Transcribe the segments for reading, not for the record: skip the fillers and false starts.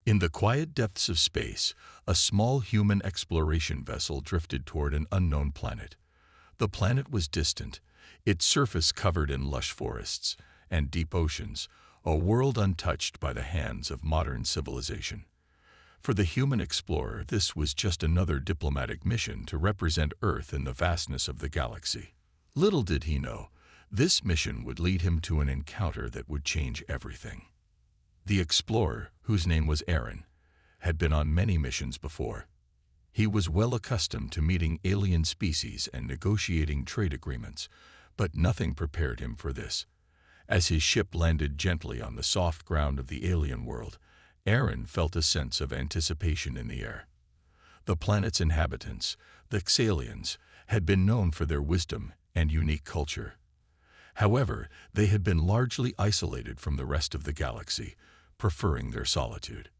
In the quiet depths of space, a small human exploration vessel drifted toward an unknown planet. The planet was distant, its surface covered in lush forests and deep oceans, a world untouched by the hands of modern civilization. For the human explorer, this was just another diplomatic mission to represent Earth in the vastness of the galaxy. Little did he know, this mission would lead him to an encounter that would change everything. The explorer, whose name was Aaron, had been on many missions before. He was well accustomed to meeting alien species and negotiating trade agreements, but nothing prepared him for this. As his ship landed gently on the soft ground of the alien world, Aaron felt a sense of anticipation in the air. The planet's inhabitants, the Xalians, had been known for their wisdom and unique culture. However, they had been largely isolated from the rest of the galaxy, preferring their solitude.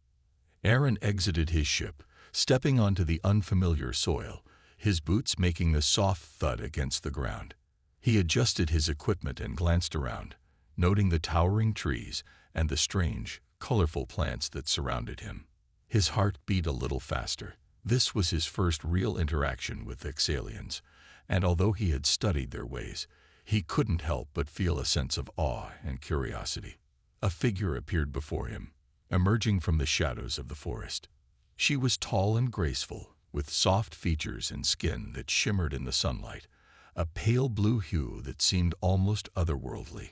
Aaron exited his ship, stepping onto the unfamiliar soil, his boots making the soft thud against the ground. He adjusted his equipment and glanced around, noting the towering trees and the strange, colorful plants that surrounded him. His heart beat a little faster. This was his first real interaction with the Xalians, and although he had studied their ways, he couldn't help but feel a sense of awe and curiosity. A figure appeared before him, emerging from the shadows of the forest. She was tall and graceful, with soft features and skin that shimmered in the sunlight, a pale blue hue that seemed almost otherworldly.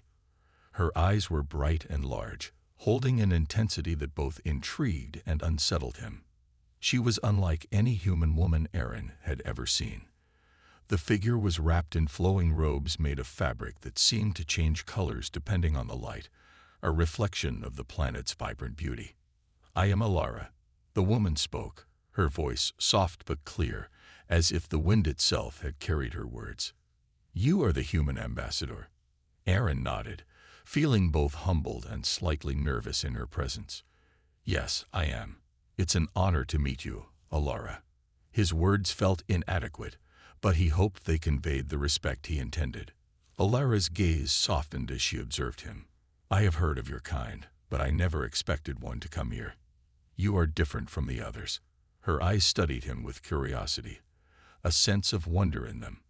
Her eyes were bright and large, holding an intensity that both intrigued and unsettled him. She was unlike any human woman Aaron had ever seen. The figure was wrapped in flowing robes made of fabric that seemed to change colors depending on the light, a reflection of the planet's vibrant beauty. "I am Alara," the woman spoke, her voice soft but clear, as if the wind itself had carried her words. "You are the human ambassador." Aaron nodded, feeling both humbled and slightly nervous in her presence. "Yes, I am. It's an honor to meet you, Alara." His words felt inadequate, but he hoped they conveyed the respect he intended. Alara's gaze softened as she observed him. "I have heard of your kind, but I never expected one to come here. You are different from the others." Her eyes studied him with curiosity, a sense of wonder in them.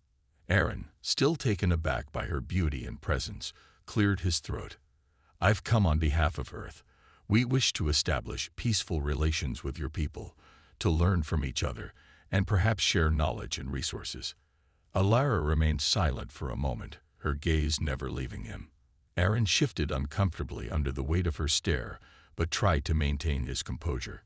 Aaron, still taken aback by her beauty and presence, cleared his throat. "I've come on behalf of Earth. We wish to establish peaceful relations with your people, to learn from each other, and perhaps share knowledge and resources." Alara remained silent for a moment, her gaze never leaving him. Aaron shifted uncomfortably under the weight of her stare, but tried to maintain his composure.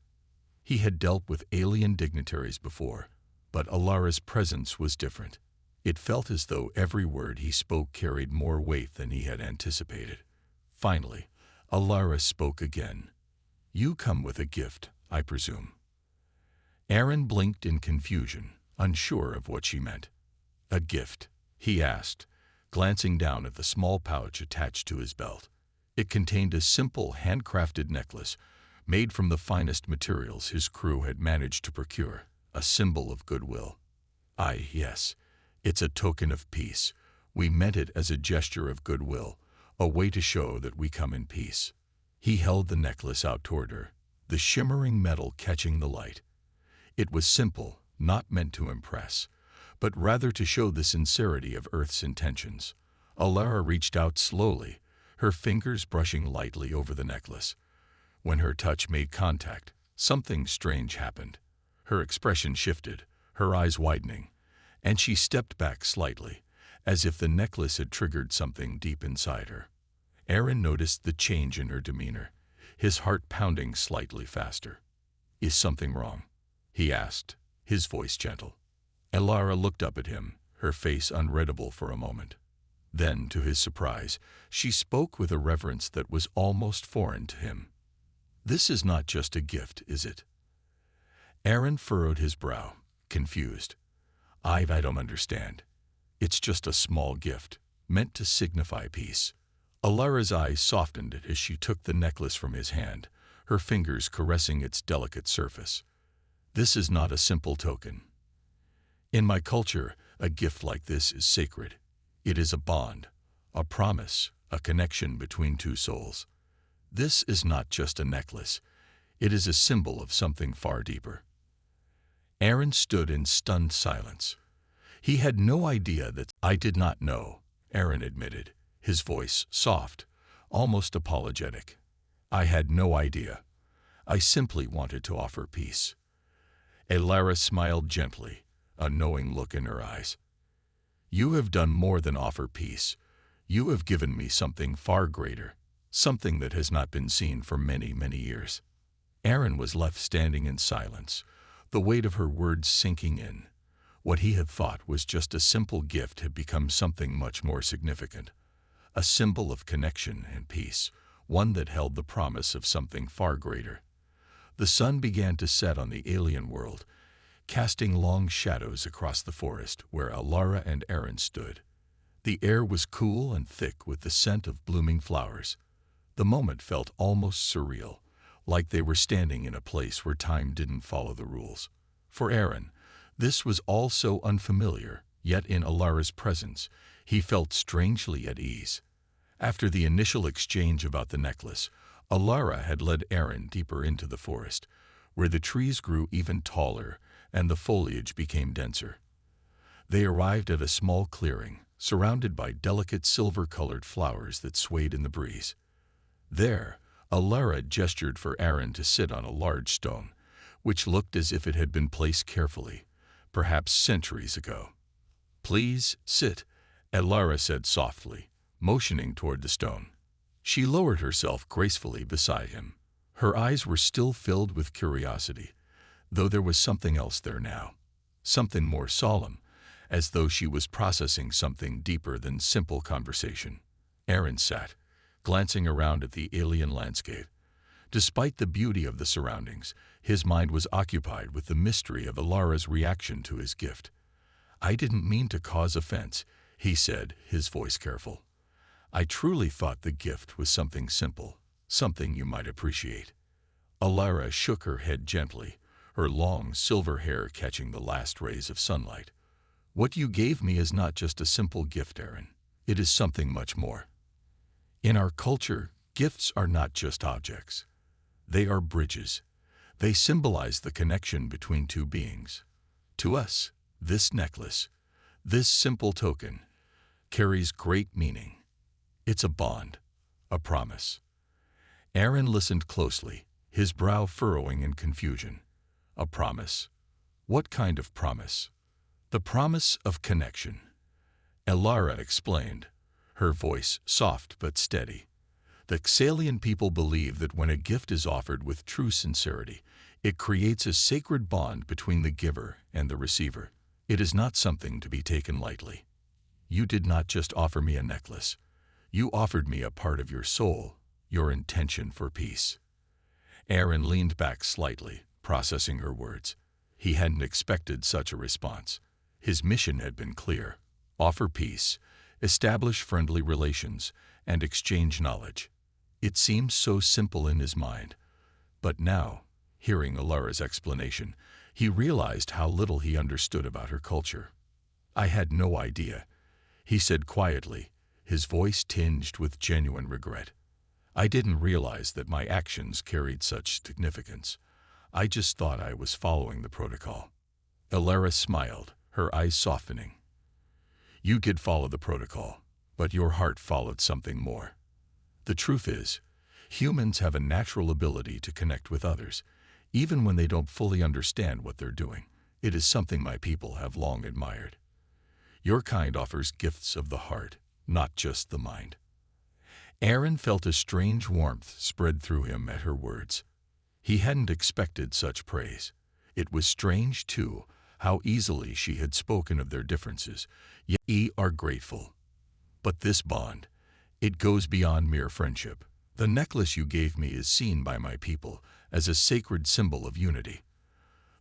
He had dealt with alien dignitaries before, but Alara's presence was different. It felt as though every word he spoke carried more weight than he had anticipated. Finally, Alara spoke again. "You come with a gift, I presume." Aaron blinked in confusion, unsure of what she meant. "A gift?" he asked, glancing down at the small pouch attached to his belt. It contained a simple, handcrafted necklace, made from the finest materials his crew had managed to procure, a symbol of goodwill. Yes, it's a token of peace. We meant it as a gesture of goodwill, a way to show that we come in peace." He held the necklace out toward her, the shimmering metal catching the light. It was simple, not meant to impress, but rather to show the sincerity of Earth's intentions. Alara reached out slowly, her fingers brushing lightly over the necklace. When her touch made contact, something strange happened. Her expression shifted, her eyes widening, and she stepped back slightly, as if the necklace had triggered something deep inside her. Aaron noticed the change in her demeanor, his heart pounding slightly faster. "Is something wrong?" he asked, his voice gentle. Alara looked up at him, her face unreadable for a moment. Then, to his surprise, she spoke with a reverence that was almost foreign to him. "This is not just a gift, is it?" Aaron furrowed his brow, confused. I don't understand. It's just a small gift, meant to signify peace." Alara's eyes softened as she took the necklace from his hand, her fingers caressing its delicate surface. "This is not a simple token. In my culture, a gift like this is sacred. It is a bond, a promise, a connection between two souls. This is not just a necklace. It is a symbol of something far deeper. Aaron stood in stunned silence. He had no idea that I did not know, Aaron admitted, his voice soft, almost apologetic. I had no idea. I simply wanted to offer peace. Elara smiled gently, a knowing look in her eyes. You have done more than offer peace. You have given me something far greater, something that has not been seen for many, many years. Aaron was left standing in silence, the weight of her words sinking in. What he had thought was just a simple gift had become something much more significant. A symbol of connection and peace, one that held the promise of something far greater. The sun began to set on the alien world, casting long shadows across the forest where Elara and Aaron stood. The air was cool and thick with the scent of blooming flowers. The moment felt almost surreal, like they were standing in a place where time didn't follow the rules. For Aaron, this was all so unfamiliar, yet in Elara's presence, he felt strangely at ease. After the initial exchange about the necklace, Elara had led Aaron deeper into the forest, where the trees grew even taller and the foliage became denser. They arrived at a small clearing, surrounded by delicate silver-colored flowers that swayed in the breeze. There, Elara gestured for Aaron to sit on a large stone, which looked as if it had been placed carefully, perhaps centuries ago. Please sit, Elara said softly, motioning toward the stone. She lowered herself gracefully beside him. Her eyes were still filled with curiosity, though there was something else there now, something more solemn, as though she was processing something deeper than simple conversation. Aaron sat, glancing around at the alien landscape. Despite the beauty of the surroundings, his mind was occupied with the mystery of Elara's reaction to his gift. I didn't mean to cause offense, he said, his voice careful. I truly thought the gift was something simple, something you might appreciate. Elara shook her head gently, her long silver hair catching the last rays of sunlight. What you gave me is not just a simple gift, Aaron. It is something much more. In our culture, gifts are not just objects. They are bridges. They symbolize the connection between two beings. To us, this necklace, this simple token, carries great meaning. It's a bond, a promise. Aaron listened closely, his brow furrowing in confusion. A promise? What kind of promise? The promise of connection. Elara explained, her voice soft but steady. The Xalian people believe that when a gift is offered with true sincerity, it creates a sacred bond between the giver and the receiver. It is not something to be taken lightly. You did not just offer me a necklace. You offered me a part of your soul, your intention for peace. Aaron leaned back slightly, processing her words. He hadn't expected such a response. His mission had been clear: offer peace, establish friendly relations, and exchange knowledge. It seemed so simple in his mind. But now, hearing Elara's explanation, he realized how little he understood about her culture. I had no idea, he said quietly, his voice tinged with genuine regret. I didn't realize that my actions carried such significance. I just thought I was following the protocol. Elara smiled, her eyes softening. You did follow the protocol, but your heart followed something more. The truth is, humans have a natural ability to connect with others, even when they don't fully understand what they're doing. It is something my people have long admired. Your kind offers gifts of the heart, not just the mind. Aaron felt a strange warmth spread through him at her words. He hadn't expected such praise. It was strange, too, how easily she had spoken of their differences, yet we are grateful. But this bond, it goes beyond mere friendship. The necklace you gave me is seen by my people as a sacred symbol of unity.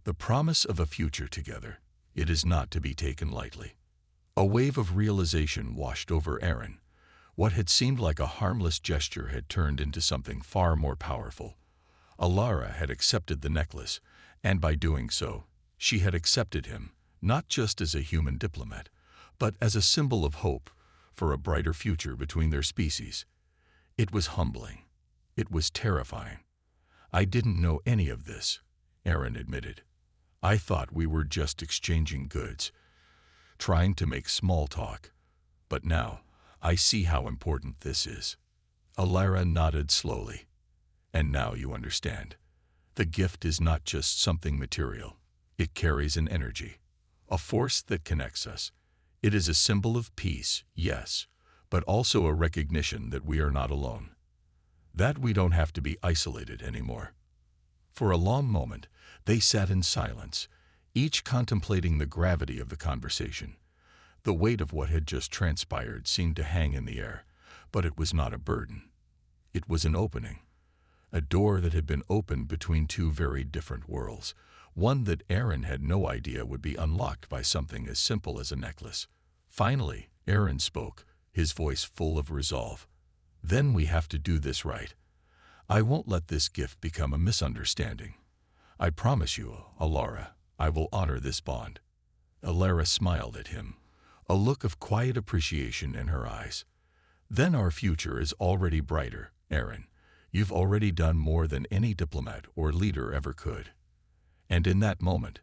The promise of a future together. It is not to be taken lightly. A wave of realization washed over Aaron. What had seemed like a harmless gesture had turned into something far more powerful. Elara had accepted the necklace, and by doing so, she had accepted him, not just as a human diplomat, but as a symbol of hope for a brighter future between their species. It was humbling. It was terrifying. I didn't know any of this, Aaron admitted. I thought we were just exchanging goods, trying to make small talk. But now, I see how important this is. Alara nodded slowly. And now you understand. The gift is not just something material. It carries an energy, a force that connects us. It is a symbol of peace, yes, but also a recognition that we are not alone. That we don't have to be isolated anymore. For a long moment, they sat in silence, each contemplating the gravity of the conversation. The weight of what had just transpired seemed to hang in the air, but it was not a burden. It was an opening. A door that had been opened between two very different worlds, one that Aaron had no idea would be unlocked by something as simple as a necklace. Finally, Aaron spoke, his voice full of resolve. Then we have to do this right. I won't let this gift become a misunderstanding. I promise you, Alara, I will honor this bond. Alara smiled at him, a look of quiet appreciation in her eyes. Then our future is already brighter, Aaron. You've already done more than any diplomat or leader ever could. And in that moment,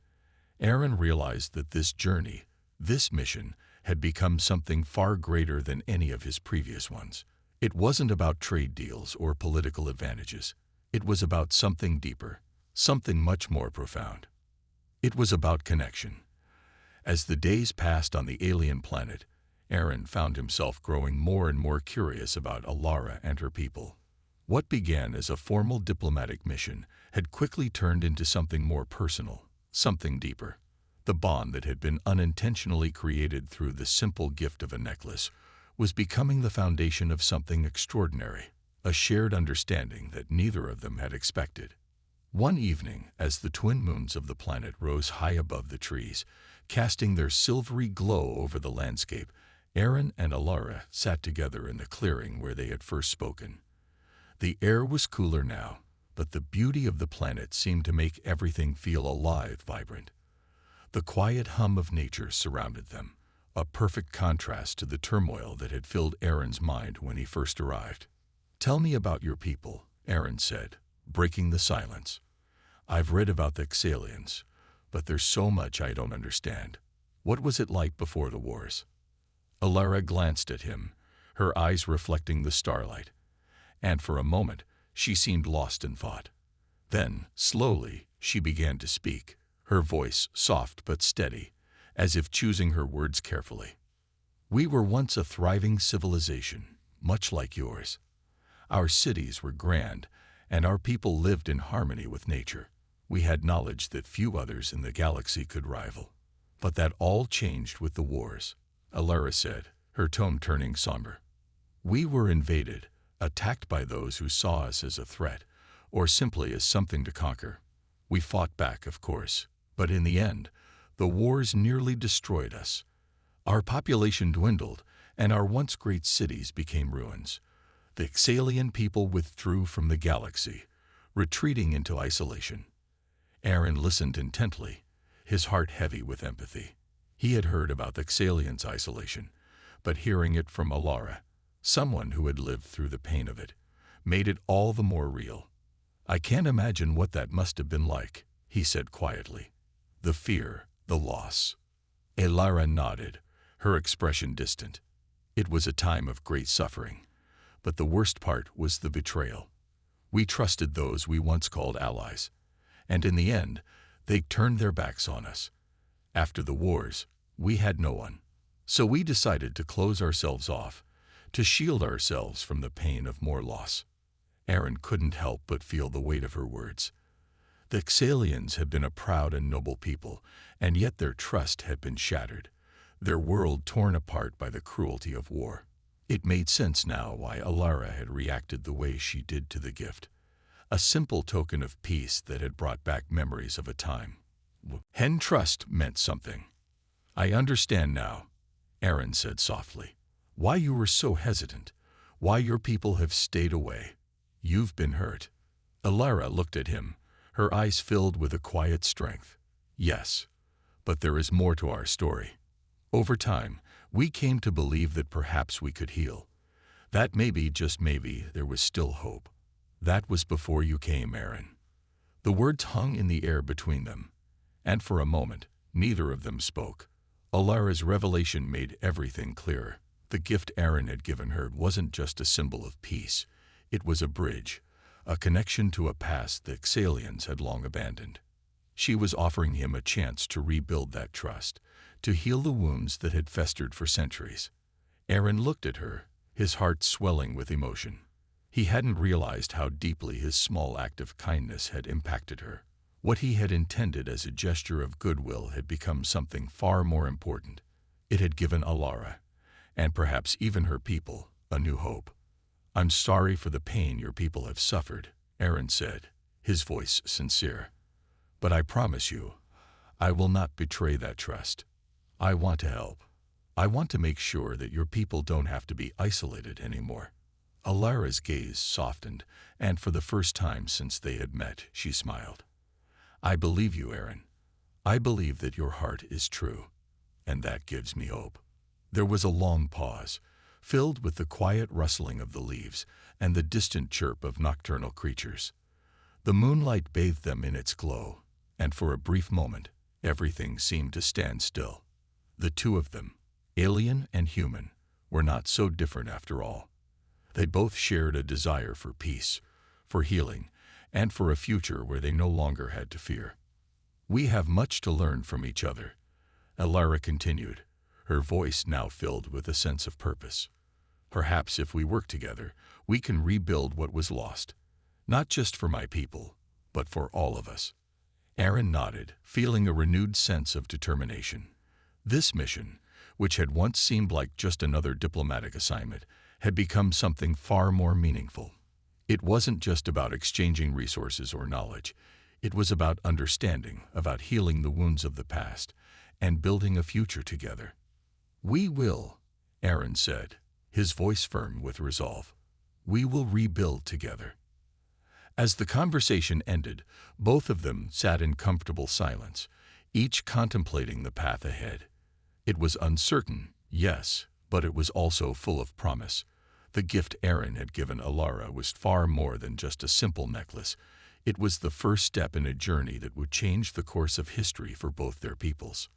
Aaron realized that this journey, this mission, had become something far greater than any of his previous ones. It wasn't about trade deals or political advantages. It was about something deeper, something much more profound. It was about connection. As the days passed on the alien planet, Aaron found himself growing more and more curious about Alara and her people. What began as a formal diplomatic mission had quickly turned into something more personal, something deeper. The bond that had been unintentionally created through the simple gift of a necklace was becoming the foundation of something extraordinary, a shared understanding that neither of them had expected. One evening, as the twin moons of the planet rose high above the trees, casting their silvery glow over the landscape, Aaron and Alara sat together in the clearing where they had first spoken. The air was cooler now, but the beauty of the planet seemed to make everything feel alive, vibrant. The quiet hum of nature surrounded them, a perfect contrast to the turmoil that had filled Aaron's mind when he first arrived. "Tell me about your people," Aaron said, breaking the silence. "I've read about the Xalians, but there's so much I don't understand. What was it like before the wars?" Alara glanced at him, her eyes reflecting the starlight, and for a moment she seemed lost in thought. Then, slowly, she began to speak, her voice soft but steady, as if choosing her words carefully. "We were once a thriving civilization, much like yours. Our cities were grand, and our people lived in harmony with nature. We had knowledge that few others in the galaxy could rival. But that all changed with the wars," Alara said, her tone turning somber. "We were invaded, attacked by those who saw us as a threat, or simply as something to conquer. We fought back, of course, but in the end, the wars nearly destroyed us. Our population dwindled, and our once great cities became ruins. The Xalian people withdrew from the galaxy, retreating into isolation." Aaron listened intently, his heart heavy with empathy. He had heard about the Xalians' isolation, but hearing it from Alara, someone who had lived through the pain of it, made it all the more real. "I can't imagine what that must have been like," he said quietly. "The fear, the loss." Alara nodded, her expression distant. "It was a time of great suffering, but the worst part was the betrayal. We trusted those we once called allies, and in the end, they turned their backs on us. After the wars, we had no one. So we decided to close ourselves off, to shield ourselves from the pain of more loss." Aaron couldn't help but feel the weight of her words. The Xalians had been a proud and noble people, and yet their trust had been shattered, their world torn apart by the cruelty of war. It made sense now why Alara had reacted the way she did to the gift, a simple token of peace that had brought back memories of a time. Hen trust meant something. "I understand now," Aaron said softly, "why you were so hesitant, why your people have stayed away. You've been hurt." Alara looked at him, her eyes filled with a quiet strength. "Yes, but there is more to our story. Over time, we came to believe that perhaps we could heal. That maybe, just maybe, there was still hope. That was before you came, Aaron. The words hung in the air between them, and for a moment, neither of them spoke. Alara's revelation made everything clearer. The gift Aaron had given her wasn't just a symbol of peace. It was a bridge, a connection to a past the Xalians had long abandoned. She was offering him a chance to rebuild that trust, to heal the wounds that had festered for centuries. Aaron looked at her, his heart swelling with emotion. He hadn't realized how deeply his small act of kindness had impacted her. What he had intended as a gesture of goodwill had become something far more important. It had given Alara, and perhaps even her people, a new hope. "I'm sorry for the pain your people have suffered," Aaron said, his voice sincere. "But I promise you, I will not betray that trust. I want to help. I want to make sure that your people don't have to be isolated anymore." Alara's gaze softened, and for the first time since they had met, she smiled. "I believe you, Aaron. I believe that your heart is true, and that gives me hope." There was a long pause, filled with the quiet rustling of the leaves and the distant chirp of nocturnal creatures. The moonlight bathed them in its glow, and for a brief moment, everything seemed to stand still. The two of them, alien and human, were not so different after all. They both shared a desire for peace, for healing, and for a future where they no longer had to fear. "We have much to learn from each other," Alara continued, her voice now filled with a sense of purpose. "Perhaps if we work together, we can rebuild what was lost, not just for my people, but for all of us." Aaron nodded, feeling a renewed sense of determination. This mission, which had once seemed like just another diplomatic assignment, had become something far more meaningful. It wasn't just about exchanging resources or knowledge. It was about understanding, about healing the wounds of the past, and building a future together. "We will," Aaron said, his voice firm with resolve. "We will rebuild together." As the conversation ended, both of them sat in comfortable silence, each contemplating the path ahead. It was uncertain, yes, but it was also full of promise. The gift Aaron had given Alara was far more than just a simple necklace. It was the first step in a journey that would change the course of history for both their peoples.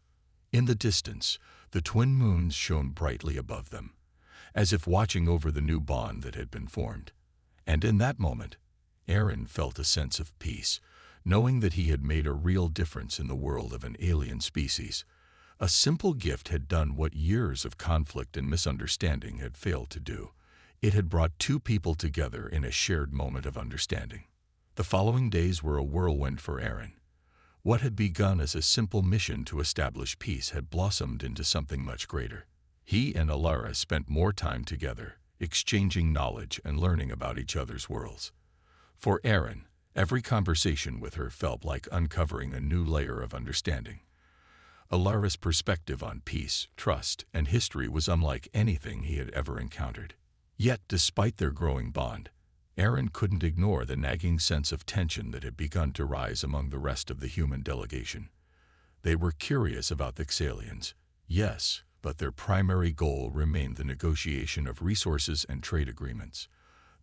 In the distance, the twin moons shone brightly above them, as if watching over the new bond that had been formed. And in that moment, Aaron felt a sense of peace, knowing that he had made a real difference in the world of an alien species. A simple gift had done what years of conflict and misunderstanding had failed to do. It had brought two people together in a shared moment of understanding. The following days were a whirlwind for Aaron. What had begun as a simple mission to establish peace had blossomed into something much greater. He and Alara spent more time together, exchanging knowledge and learning about each other's worlds. For Aaron, every conversation with her felt like uncovering a new layer of understanding. Alara's perspective on peace, trust, and history was unlike anything he had ever encountered. Yet, despite their growing bond, Aaron couldn't ignore the nagging sense of tension that had begun to rise among the rest of the human delegation. They were curious about the Xalians, yes, but their primary goal remained the negotiation of resources and trade agreements.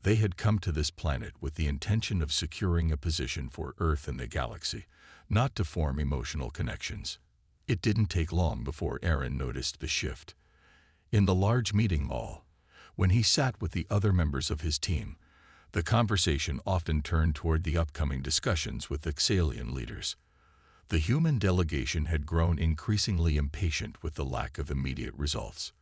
They had come to this planet with the intention of securing a position for Earth in the galaxy, not to form emotional connections. It didn't take long before Aaron noticed the shift. In the large meeting hall, when he sat with the other members of his team, the conversation often turned toward the upcoming discussions with the Xalian leaders. The human delegation had grown increasingly impatient with the lack of immediate results.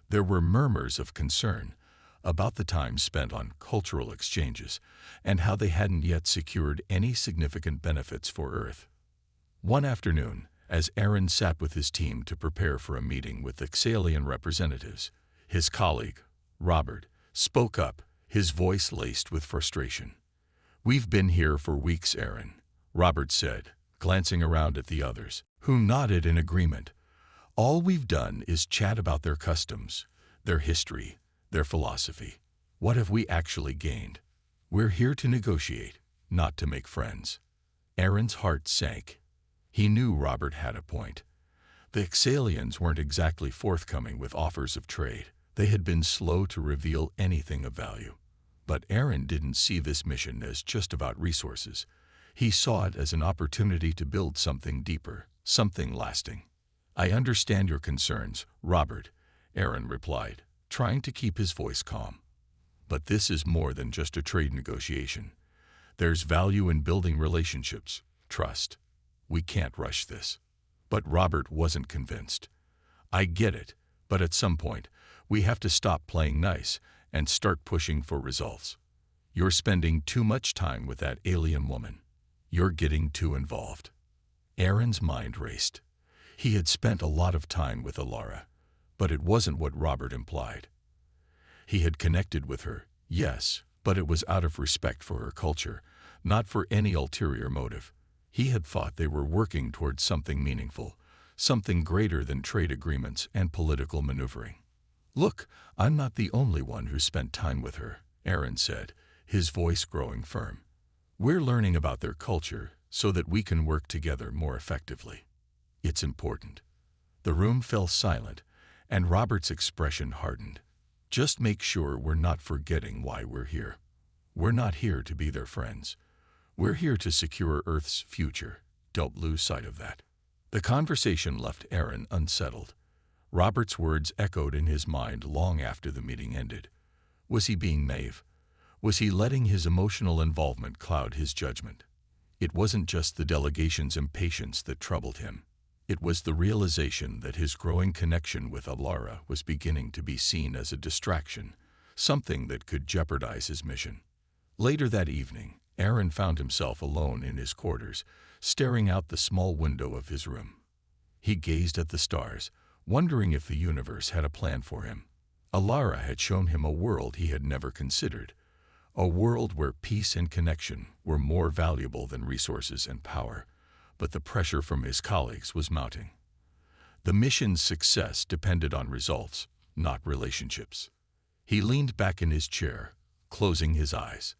There were murmurs of concern about the time spent on cultural exchanges and how they hadn't yet secured any significant benefits for Earth. One afternoon, as Aaron sat with his team to prepare for a meeting with the Xalian representatives, his colleague, Robert, spoke up, his voice laced with frustration. "We've been here for weeks, Aaron," Robert said, glancing around at the others, who nodded in agreement. "All we've done is chat about their customs, their history, their philosophy. What have we actually gained? We're here to negotiate, not to make friends." Aaron's heart sank. He knew Robert had a point. The Xalians weren't exactly forthcoming with offers of trade. They had been slow to reveal anything of value. But Aaron didn't see this mission as just about resources. He saw it as an opportunity to build something deeper, something lasting. "I understand your concerns, Robert," Aaron replied, trying to keep his voice calm. "But this is more than just a trade negotiation. There's value in building relationships, trust. We can't rush this." But Robert wasn't convinced. "I get it, but at some point, we have to stop playing nice and start pushing for results. You're spending too much time with that alien woman. You're getting too involved." Aaron's mind raced. He had spent a lot of time with Alara, but it wasn't what Robert implied. He had connected with her, yes, but it was out of respect for her culture, not for any ulterior motive. He had thought they were working towards something meaningful, something greater than trade agreements and political maneuvering. "Look, I'm not the only one who spent time with her," Aaron said, his voice growing firm. "We're learning about their culture so that we can work together more effectively. It's important." The room fell silent, and Robert's expression hardened. "Just make sure we're not forgetting why we're here. We're not here to be their friends. We're here to secure Earth's future. Don't lose sight of that." The conversation left Aaron unsettled. Robert's words echoed in his mind long after the meeting ended. Was he being naive? Was he letting his emotional involvement cloud his judgment? It wasn't just the delegation's impatience that troubled him. It was the realization that his growing connection with Alara was beginning to be seen as a distraction, something that could jeopardize his mission. Later that evening, Aaron found himself alone in his quarters, staring out the small window of his room. He gazed at the stars, wondering if the universe had a plan for him. Alara had shown him a world he had never considered, a world where peace and connection were more valuable than resources and power, but the pressure from his colleagues was mounting. The mission's success depended on results, not relationships. He leaned back in his chair, closing his eyes.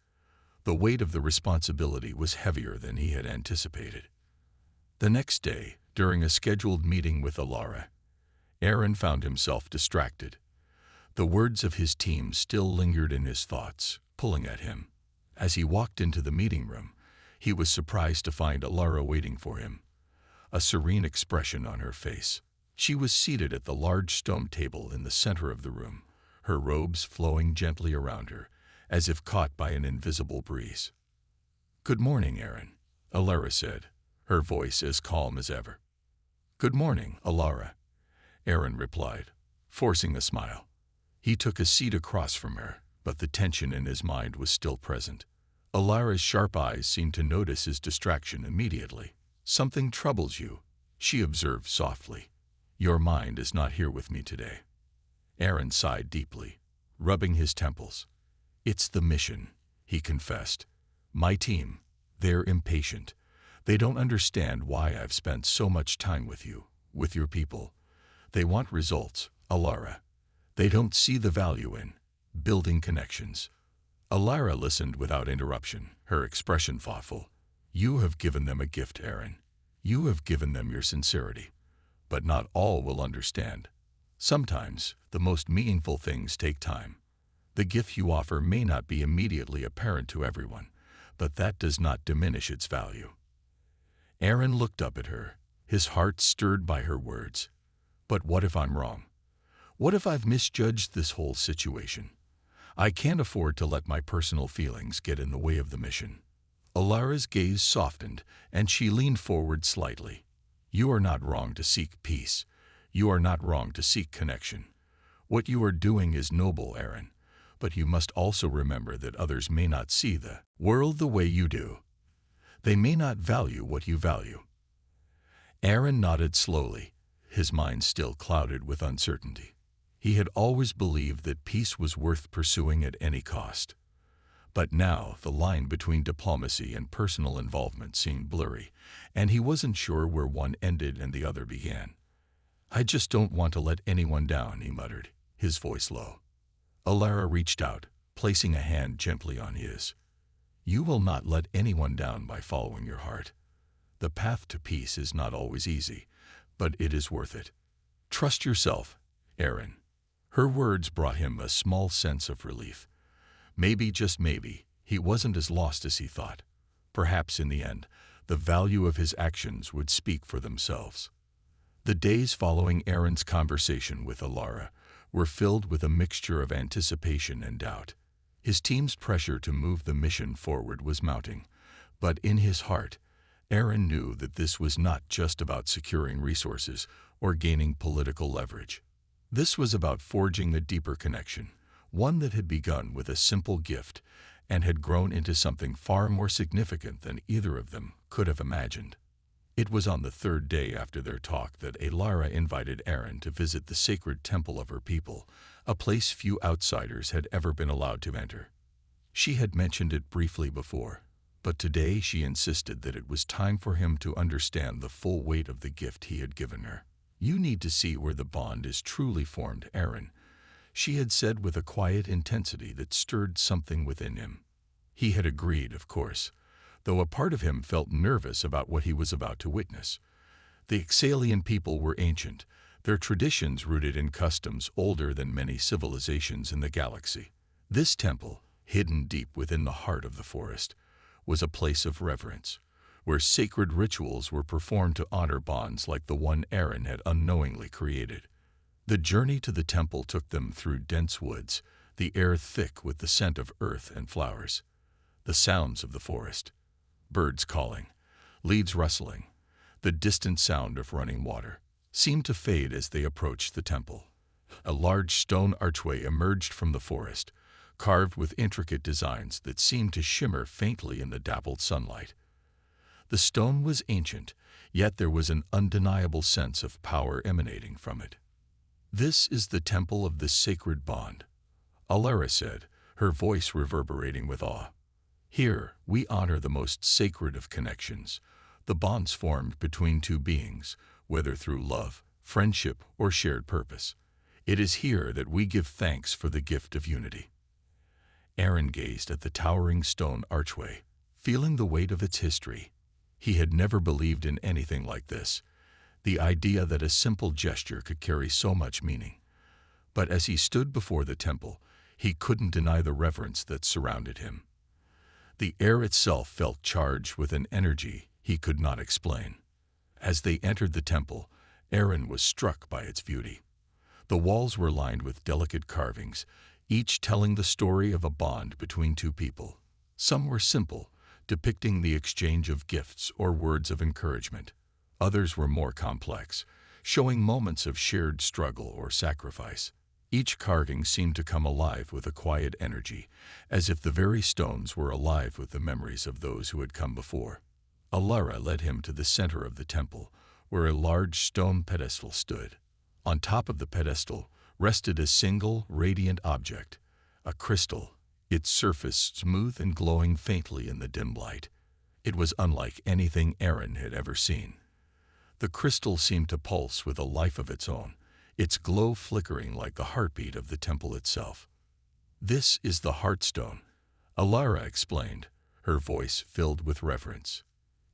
The weight of the responsibility was heavier than he had anticipated. The next day, during a scheduled meeting with Alara, Aaron found himself distracted. The words of his team still lingered in his thoughts, pulling at him. As he walked into the meeting room, he was surprised to find Alara waiting for him, a serene expression on her face. She was seated at the large stone table in the center of the room, her robes flowing gently around her, as if caught by an invisible breeze. "Good morning, Aaron," Alara said, her voice as calm as ever. "Good morning, Alara," Aaron replied, forcing a smile. He took a seat across from her, but the tension in his mind was still present. Alara's sharp eyes seemed to notice his distraction immediately. "Something troubles you," she observed softly. "Your mind is not here with me today." Aaron sighed deeply, rubbing his temples. "It's the mission," he confessed. "My team, they're impatient. They don't understand why I've spent so much time with you, with your people. They want results, Alara. They don't see the value in building connections." Alara listened without interruption, her expression thoughtful. "You have given them a gift, Aaron. You have given them your sincerity. But not all will understand. Sometimes, the most meaningful things take time. The gift you offer may not be immediately apparent to everyone, but that does not diminish its value." Aaron looked up at her, his heart stirred by her words. "But what if I'm wrong? What if I've misjudged this whole situation? I can't afford to let my personal feelings get in the way of the mission." Alara's gaze softened, and she leaned forward slightly. "You are not wrong to seek peace. You are not wrong to seek connection. What you are doing is noble, Aaron, but you must also remember that others may not see the world the way you do. They may not value what you value." Aaron nodded slowly, his mind still clouded with uncertainty. He had always believed that peace was worth pursuing at any cost. But now the line between diplomacy and personal involvement seemed blurry, and he wasn't sure where one ended and the other began. "I just don't want to let anyone down," he muttered, his voice low. Alara reached out, placing a hand gently on his. "You will not let anyone down by following your heart. The path to peace is not always easy, but it is worth it. Trust yourself, Aaron." Her words brought him a small sense of relief. Maybe, just maybe, he wasn't as lost as he thought. Perhaps in the end, the value of his actions would speak for themselves. The days following Aaron's conversation with Alara were filled with a mixture of anticipation and doubt. His team's pressure to move the mission forward was mounting, but in his heart, Aaron knew that this was not just about securing resources or gaining political leverage. This was about forging a deeper connection, one that had begun with a simple gift and had grown into something far more significant than either of them could have imagined. It was on the third day after their talk that Alara invited Aaron to visit the sacred temple of her people, a place few outsiders had ever been allowed to enter. She had mentioned it briefly before, but today she insisted that it was time for him to understand the full weight of the gift he had given her. "You need to see where the bond is truly formed, Aaron," she had said with a quiet intensity that stirred something within him. He had agreed, of course, though a part of him felt nervous about what he was about to witness. The Ixalian people were ancient, their traditions rooted in customs older than many civilizations in the galaxy. This temple, hidden deep within the heart of the forest, was a place of reverence, where sacred rituals were performed to honor bonds like the one Aaron had unknowingly created. The journey to the temple took them through dense woods, the air thick with the scent of earth and flowers. The sounds of the forest, birds calling, leaves rustling, the distant sound of running water, seemed to fade as they approached the temple. A large stone archway emerged from the forest, carved with intricate designs that seemed to shimmer faintly in the dappled sunlight. The stone was ancient, yet there was an undeniable sense of power emanating from it. "This is the temple of the sacred bond," Alara said, her voice reverberating with awe. "Here, we honor the most sacred of connections, the bonds formed between two beings, whether through love, friendship, or shared purpose. It is here that we give thanks for the gift of unity." Aaron gazed at the towering stone archway, feeling the weight of its history. He had never believed in anything like this, the idea that a simple gesture could carry so much meaning. But as he stood before the temple, he couldn't deny the reverence that surrounded him. The air itself felt charged with an energy he could not explain. As they entered the temple, Aaron was struck by its beauty. The walls were lined with delicate carvings, each telling the story of a bond between two people. Some were simple, depicting the exchange of gifts or words of encouragement. Others were more complex, showing moments of shared struggle or sacrifice. Each carving seemed to come alive with a quiet energy, as if the very stones were alive with the memories of those who had come before. Alara led him to the center of the temple, where a large stone pedestal stood. On top of the pedestal rested a single, radiant object, a crystal, its surface smooth and glowing faintly in the dim light. It was unlike anything Aaron had ever seen. The crystal seemed to pulse with a life of its own, its glow flickering like the heartbeat of the temple itself. "This is the Heartstone," Alara explained, her voice filled with reverence.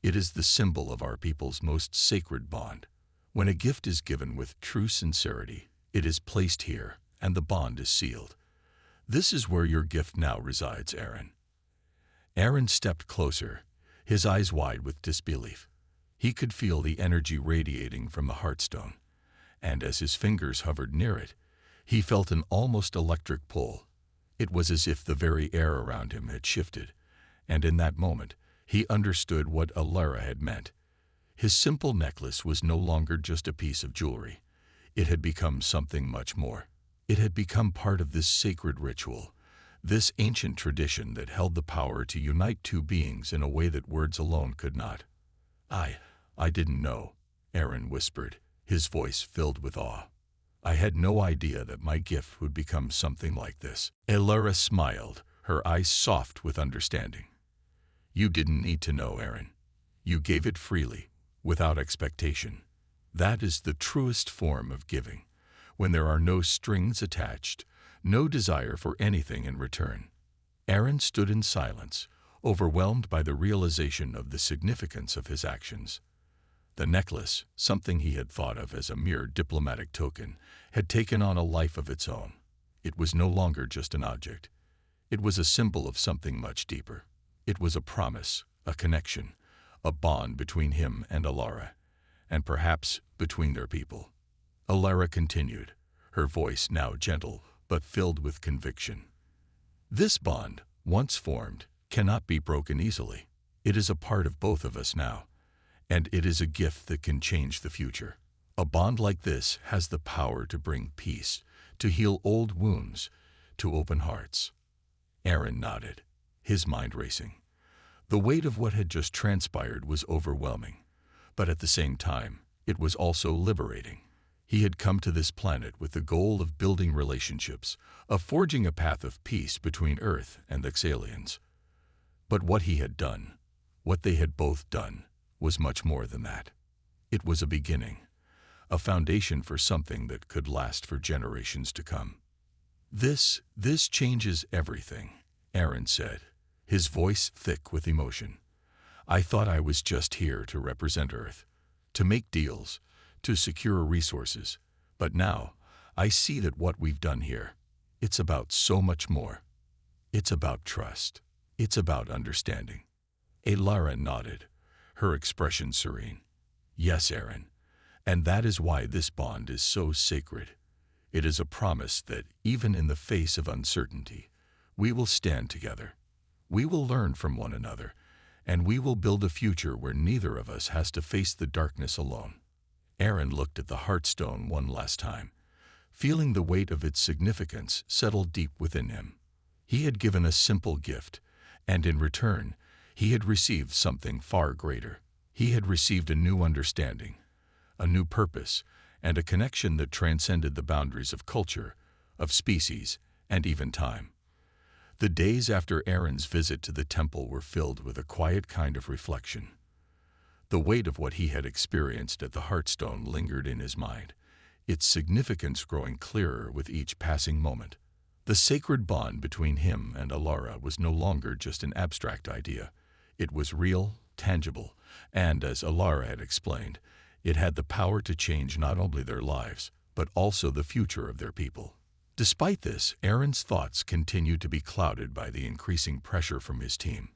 "It is the symbol of our people's most sacred bond. When a gift is given with true sincerity, it is placed here, and the bond is sealed. This is where your gift now resides, Aaron." Aaron stepped closer, his eyes wide with disbelief. He could feel the energy radiating from the Heartstone, and as his fingers hovered near it, he felt an almost electric pull. It was as if the very air around him had shifted, and in that moment, he understood what Alara had meant. His simple necklace was no longer just a piece of jewelry. It had become something much more. It had become part of this sacred ritual, this ancient tradition that held the power to unite two beings in a way that words alone could not. I didn't know," Aaron whispered, his voice filled with awe. "I had no idea that my gift would become something like this." Alara smiled, her eyes soft with understanding. "You didn't need to know, Aaron. You gave it freely, without expectation. That is the truest form of giving, when there are no strings attached, no desire for anything in return." Aaron stood in silence, overwhelmed by the realization of the significance of his actions. The necklace, something he had thought of as a mere diplomatic token, had taken on a life of its own. It was no longer just an object. It was a symbol of something much deeper. It was a promise, a connection, a bond between him and Alara, and perhaps between their people. Alara continued, her voice now gentle but filled with conviction. This bond, once formed, cannot be broken easily. It is a part of both of us now, and it is a gift that can change the future. A bond like this has the power to bring peace, to heal old wounds, to open hearts. Aaron nodded, his mind racing. The weight of what had just transpired was overwhelming, but at the same time, it was also liberating. He had come to this planet with the goal of building relationships, of forging a path of peace between Earth and the Xalians. But what he had done, what they had both done, was much more than that. It was a beginning, a foundation for something that could last for generations to come. This changes everything, Aaron said, his voice thick with emotion. I thought I was just here to represent Earth, to make deals, to secure resources, but now I see that what we've done here, it's about so much more. It's about trust. It's about understanding. Alara nodded, her expression serene. Yes, Aaron, and that is why this bond is so sacred. It is a promise that even in the face of uncertainty, we will stand together. We will learn from one another, and we will build a future where neither of us has to face the darkness alone. Aaron looked at the Heartstone one last time, feeling the weight of its significance settle deep within him. He had given a simple gift, and in return, he had received something far greater. He had received a new understanding, a new purpose, and a connection that transcended the boundaries of culture, of species, and even time. The days after Aaron's visit to the temple were filled with a quiet kind of reflection. The weight of what he had experienced at the Heartstone lingered in his mind, its significance growing clearer with each passing moment. The sacred bond between him and Alara was no longer just an abstract idea. It was real, tangible, and, as Alara had explained, it had the power to change not only their lives, but also the future of their people. Despite this, Aaron's thoughts continued to be clouded by the increasing pressure from his team.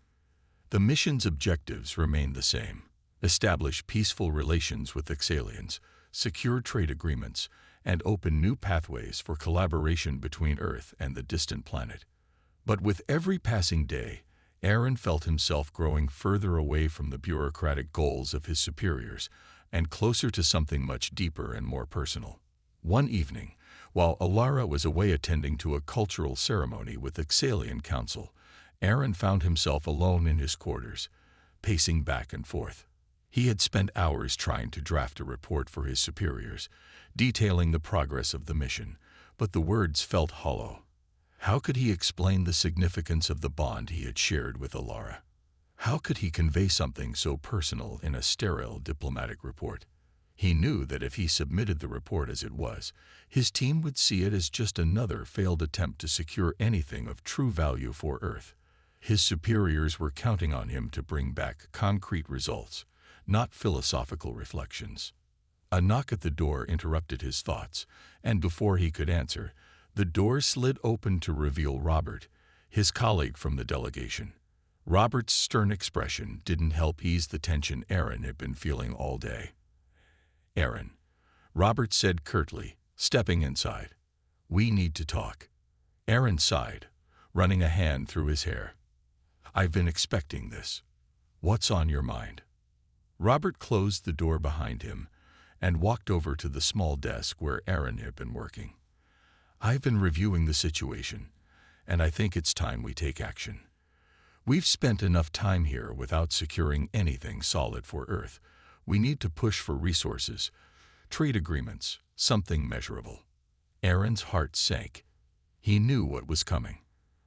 The mission's objectives remained the same: establish peaceful relations with the Xalians, secure trade agreements, and open new pathways for collaboration between Earth and the distant planet. But with every passing day, Aaron felt himself growing further away from the bureaucratic goals of his superiors and closer to something much deeper and more personal. One evening, while Alara was away attending to a cultural ceremony with the Xalian Council, Aaron found himself alone in his quarters, pacing back and forth. He had spent hours trying to draft a report for his superiors, detailing the progress of the mission, but the words felt hollow. How could he explain the significance of the bond he had shared with Alara? How could he convey something so personal in a sterile diplomatic report? He knew that if he submitted the report as it was, his team would see it as just another failed attempt to secure anything of true value for Earth. His superiors were counting on him to bring back concrete results, not philosophical reflections. A knock at the door interrupted his thoughts, and before he could answer, the door slid open to reveal Robert, his colleague from the delegation. Robert's stern expression didn't help ease the tension Aaron had been feeling all day. Aaron, Robert said curtly, stepping inside. We need to talk. Aaron sighed, running a hand through his hair. I've been expecting this. What's on your mind? Robert closed the door behind him and walked over to the small desk where Aaron had been working. I've been reviewing the situation, and I think it's time we take action. We've spent enough time here without securing anything solid for Earth. We need to push for resources, trade agreements, something measurable. Aaron's heart sank. He knew what was coming.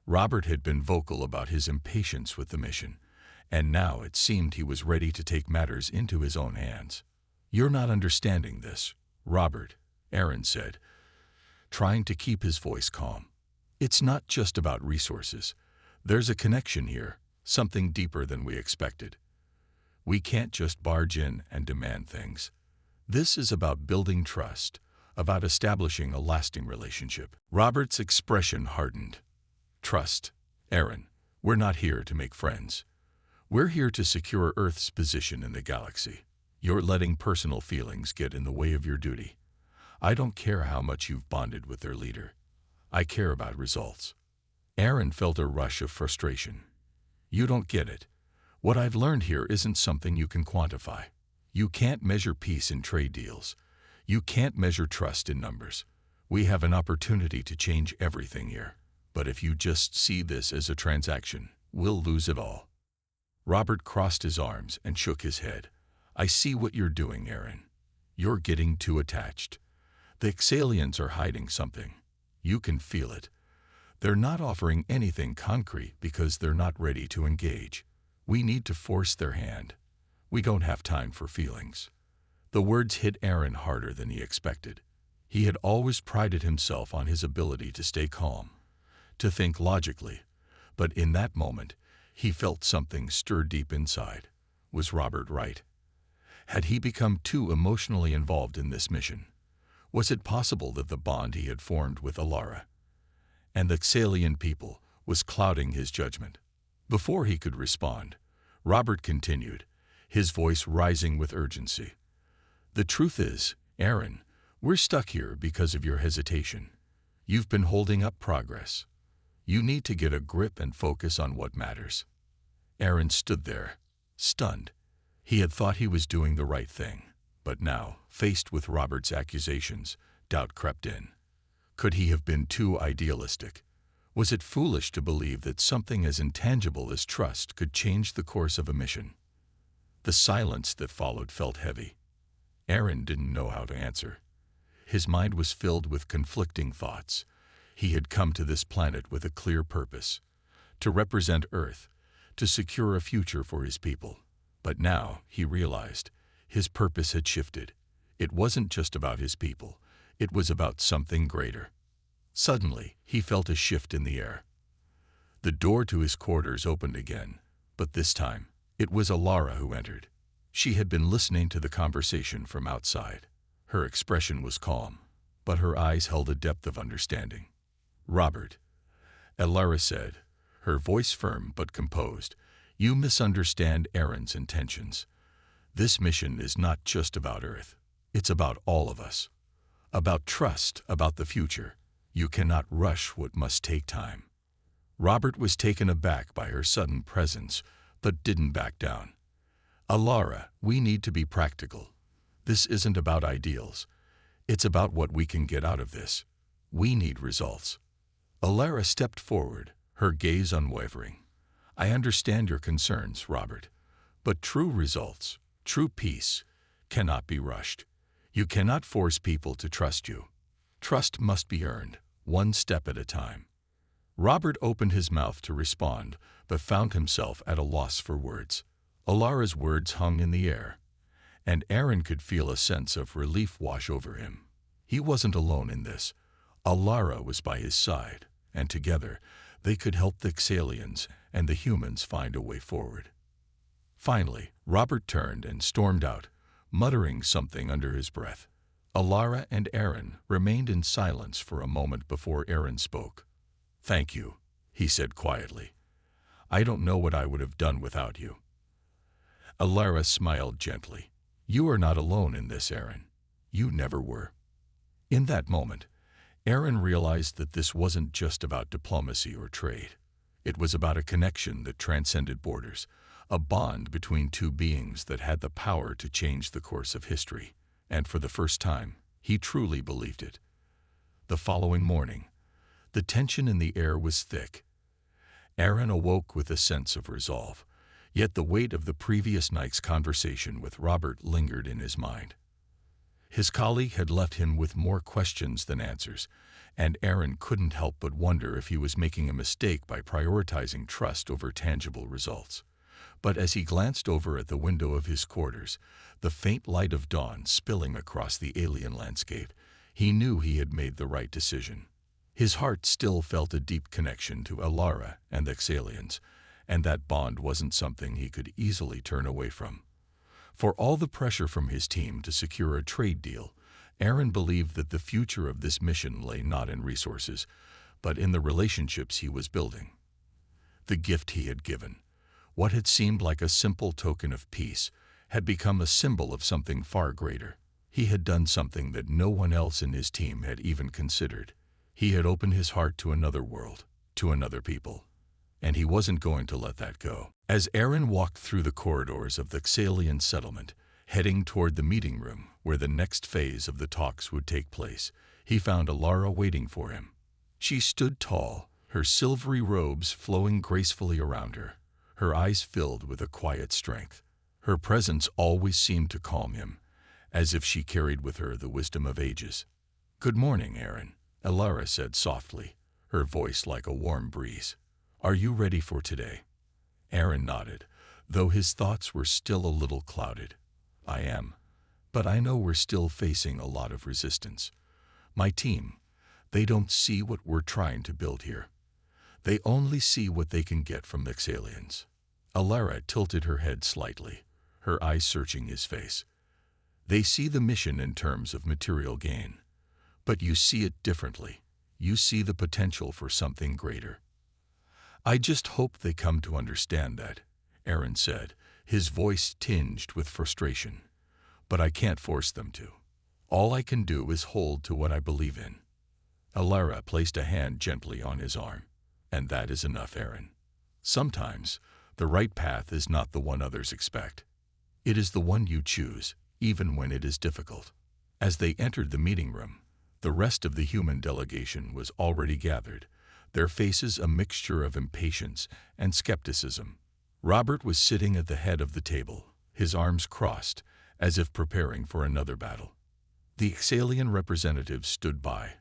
Robert had been vocal about his impatience with the mission, and now it seemed he was ready to take matters into his own hands. You're not understanding this, Robert, Aaron said, trying to keep his voice calm. It's not just about resources. There's a connection here, something deeper than we expected. We can't just barge in and demand things. This is about building trust, about establishing a lasting relationship. Robert's expression hardened. Trust, Aaron. We're not here to make friends. We're here to secure Earth's position in the galaxy. You're letting personal feelings get in the way of your duty. I don't care how much you've bonded with their leader. I care about results." Aaron felt a rush of frustration. "You don't get it. What I've learned here isn't something you can quantify. You can't measure peace in trade deals. You can't measure trust in numbers. We have an opportunity to change everything here. But if you just see this as a transaction, we'll lose it all." Robert crossed his arms and shook his head. "I see what you're doing, Aaron. You're getting too attached. The Xalians are hiding something. You can feel it. They're not offering anything concrete because they're not ready to engage. We need to force their hand. We don't have time for feelings." The words hit Aaron harder than he expected. He had always prided himself on his ability to stay calm, to think logically, but in that moment, he felt something stir deep inside. Was Robert right? Had he become too emotionally involved in this mission? Was it possible that the bond he had formed with Alara and the Xalian people was clouding his judgment? Before he could respond, Robert continued, his voice rising with urgency. "The truth is, Aaron, we're stuck here because of your hesitation. You've been holding up progress. You need to get a grip and focus on what matters." Aaron stood there, stunned. He had thought he was doing the right thing, but now, faced with Robert's accusations, doubt crept in. Could he have been too idealistic? Was it foolish to believe that something as intangible as trust could change the course of a mission? The silence that followed felt heavy. Aaron didn't know how to answer. His mind was filled with conflicting thoughts. He had come to this planet with a clear purpose, to represent Earth, to secure a future for his people. But now, he realized, his purpose had shifted. It wasn't just about his people. It was about something greater. Suddenly, he felt a shift in the air. The door to his quarters opened again, but this time, it was Alara who entered. She had been listening to the conversation from outside. Her expression was calm, but her eyes held a depth of understanding. "Robert," Alara said, her voice firm but composed, "you misunderstand Aaron's intentions. This mission is not just about Earth. It's about all of us. About trust, about the future. You cannot rush what must take time." Robert was taken aback by her sudden presence, but didn't back down. "Alara, we need to be practical. This isn't about ideals. It's about what we can get out of this. We need results." Alara stepped forward, her gaze unwavering. "I understand your concerns, Robert, but true results, true peace, cannot be rushed. You cannot force people to trust you. Trust must be earned, one step at a time." Robert opened his mouth to respond, but found himself at a loss for words. Alara's words hung in the air, and Aaron could feel a sense of relief wash over him. He wasn't alone in this. Alara was by his side, and together they could help the Xalians and the humans find a way forward. Finally, Robert turned and stormed out, muttering something under his breath. Alara and Aaron remained in silence for a moment before Aaron spoke. "Thank you," he said quietly. "I don't know what I would have done without you." Alara smiled gently. "You are not alone in this, Aaron. You never were." In that moment, Aaron realized that this wasn't just about diplomacy or trade. It was about a connection that transcended borders, a bond between two beings that had the power to change the course of history. And for the first time, he truly believed it. The following morning, the tension in the air was thick. Aaron awoke with a sense of resolve, yet the weight of the previous night's conversation with Robert lingered in his mind. His colleague had left him with more questions than answers, and Aaron couldn't help but wonder if he was making a mistake by prioritizing trust over tangible results. But as he glanced over at the window of his quarters, the faint light of dawn spilling across the alien landscape, he knew he had made the right decision. His heart still felt a deep connection to Alara and the Xalians, and that bond wasn't something he could easily turn away from. For all the pressure from his team to secure a trade deal, Aaron believed that the future of this mission lay not in resources, but in the relationships he was building. The gift he had given, What had seemed like a simple token of peace had become a symbol of something far greater. He had done something that no one else in his team had even considered. He had opened his heart to another world, to another people, and he wasn't going to let that go. As Aaron walked through the corridors of the Xalian settlement, heading toward the meeting room where the next phase of the talks would take place, he found Alara waiting for him. She stood tall, her silvery robes flowing gracefully around her, her eyes filled with a quiet strength. Her presence always seemed to calm him, as if she carried with her the wisdom of ages. "Good morning, Aaron," Alara said softly, her voice like a warm breeze. "Are you ready for today?" Aaron nodded, though his thoughts were still a little clouded. "I am, but I know we're still facing a lot of resistance. My team, they don't see what we're trying to build here. They only see what they can get from the Xalians." Alara tilted her head slightly, her eyes searching his face. "They see the mission in terms of material gain, but you see it differently. You see the potential for something greater." "I just hope they come to understand that," Aaron said, his voice tinged with frustration. "But I can't force them to. All I can do is hold to what I believe in." Alara placed a hand gently on his arm. "And that is enough, Aaron. Sometimes the right path is not the one others expect. It is the one you choose, even when it is difficult." As they entered the meeting room, the rest of the human delegation was already gathered, their faces a mixture of impatience and skepticism. Robert was sitting at the head of the table, his arms crossed, as if preparing for another battle. The Xalian representatives stood by,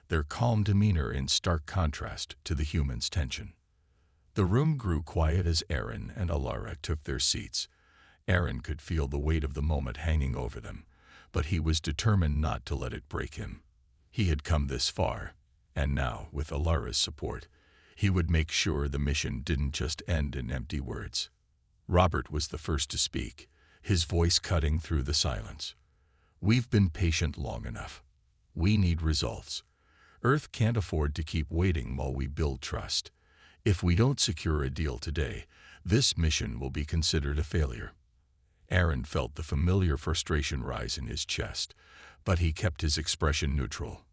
their calm demeanor in stark contrast to the humans' tension. The room grew quiet as Aaron and Alara took their seats. Aaron could feel the weight of the moment hanging over them, but he was determined not to let it break him. He had come this far, and now, with Alara's support, he would make sure the mission didn't just end in empty words. Robert was the first to speak, his voice cutting through the silence. "We've been patient long enough. We need results. Earth can't afford to keep waiting while we build trust. If we don't secure a deal today, this mission will be considered a failure." Aaron felt the familiar frustration rise in his chest, but he kept his expression neutral.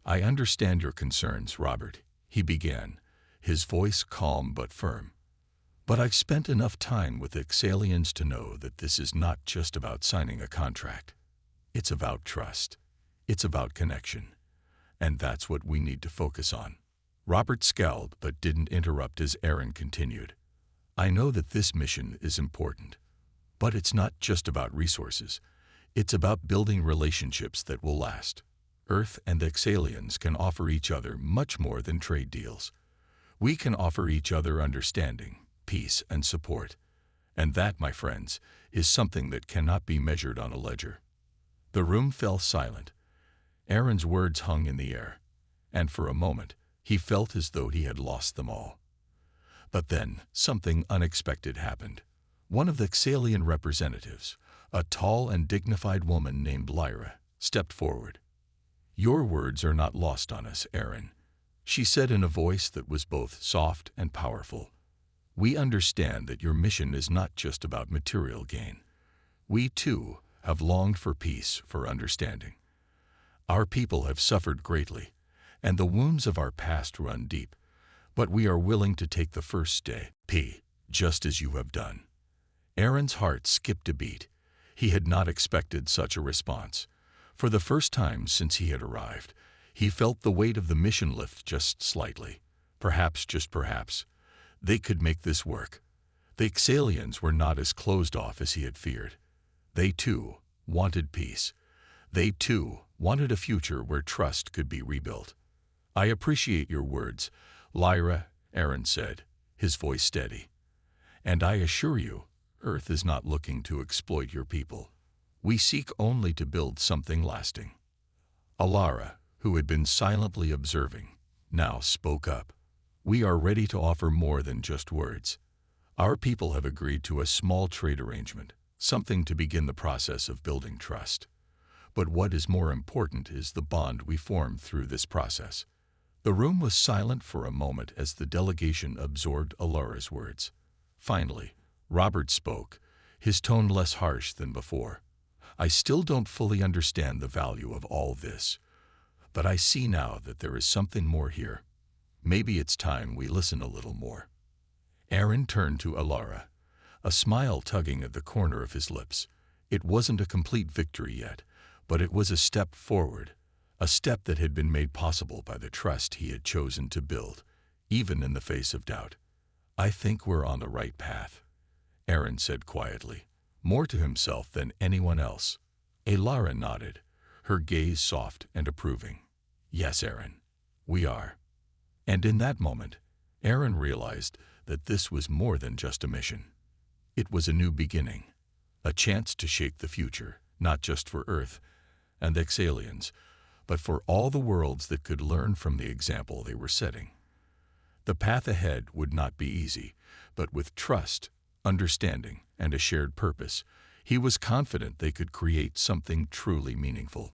"I understand your concerns, Robert," he began, his voice calm but firm. "But I've spent enough time with the Xalians to know that this is not just about signing a contract. It's about trust. It's about connection. And that's what we need to focus on." Robert scowled but didn't interrupt as Aaron continued. "I know that this mission is important, but it's not just about resources. It's about building relationships that will last. Earth and the Xalians can offer each other much more than trade deals. We can offer each other understanding, peace, and support. And that, my friends, is something that cannot be measured on a ledger." The room fell silent. Aaron's words hung in the air, and for a moment he felt as though he had lost them all. But then something unexpected happened. One of the Xalian representatives, a tall and dignified woman named Lyra, stepped forward. "Your words are not lost on us, Aaron," she said in a voice that was both soft and powerful. "We understand that your mission is not just about material gain. We, too, have longed for peace, for understanding. Our people have suffered greatly, and the wounds of our past run deep, but we are willing to take the first step, just as you have done." Aaron's heart skipped a beat. He had not expected such a response. For the first time since he had arrived, he felt the weight of the mission lift just slightly. Perhaps, just perhaps, they could make this work. The Xalians were not as closed off as he had feared. They, too, wanted peace. They, too, wanted a future where trust could be rebuilt. "I appreciate your words, Lyra," Aaron said, his voice steady. "And I assure you, Earth is not looking to exploit your people. We seek only to build something lasting." Alara, who had been silently observing, now spoke up. "We are ready to offer more than just words. Our people have agreed to a small trade arrangement, something to begin the process of building trust. But what is more important is the bond we form through this process." The room was silent for a moment as the delegation absorbed Alara's words. Finally, Robert spoke, his tone less harsh than before. I still don't fully understand the value of all this, but I see now that there is something more here. Maybe it's time we listen a little more. Aaron turned to Alara, a smile tugging at the corner of his lips. It wasn't a complete victory yet, but it was a step forward, a step that had been made possible by the trust he had chosen to build, even in the face of doubt. I think we're on the right path, Aaron said quietly, more to himself than anyone else. Alara nodded, her gaze soft and approving. Yes, Aaron, we are. And in that moment, Aaron realized that this was more than just a mission. It was a new beginning, a chance to shape the future, not just for Earth and the Exalians, but for all the worlds that could learn from the example they were setting. The path ahead would not be easy, but with trust, understanding, and a shared purpose, he was confident they could create something truly meaningful.